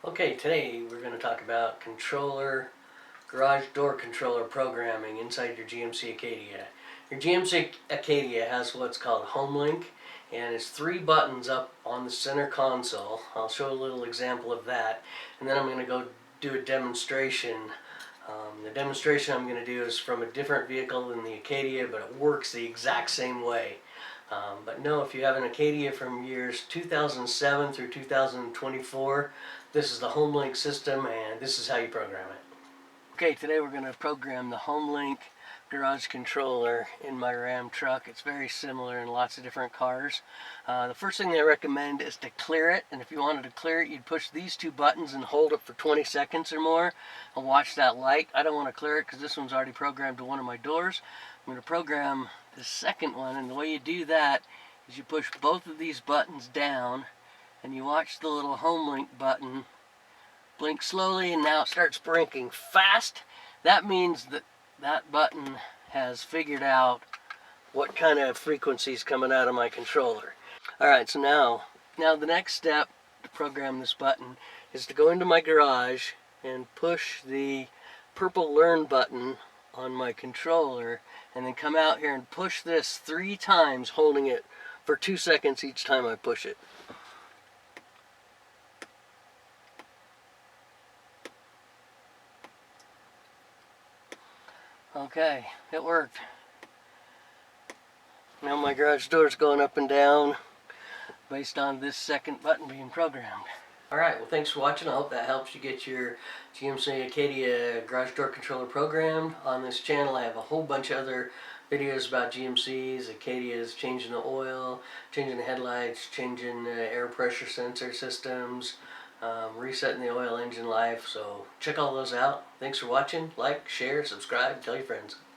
Okay, today we're going to talk about garage door controller programming inside your GMC Acadia. Your GMC Acadia has what's called HomeLink, and it's 3 buttons up on the center console. I'll show a little example of that, and then I'm going to go do a demonstration. The demonstration I'm going to do is from a different vehicle than the Acadia, but it works the exact same way. But no, if you have an Acadia from years 2007 through 2024, this is the HomeLink system, and this is how you program it. Okay, today we're going to program the HomeLink Garage Controller in my Ram truck. It's very similar in lots of different cars. The first thing I recommend is to clear it, and if you wanted to clear it, you'd push these 2 buttons and hold it for 20 seconds or more and watch that light. I don't want to clear it because this one's already programmed to one of my doors. I'm going to program the second one, and the way you do that is you push both of these buttons down and you watch the little HomeLink button blink slowly, and now it starts blinking fast. That means that that button has figured out what kind of frequency is coming out of my controller. Alright, so now the next step to program this button is to go into my garage and push the purple learn button on my controller, and then come out here and push this 3 times, holding it for 2 seconds each time I push it. Okay, it worked. Now my garage door is going up and down based on this second button being programmed. Alright, well, thanks for watching. I hope that helps you get your GMC Acadia garage door controller programmed. On this channel I have a whole bunch of other videos about GMCs, Acadias, changing the oil, changing the headlights, changing the air pressure sensor systems, resetting the oil engine life. So check all those out. Thanks for watching. Like, share, subscribe, tell your friends.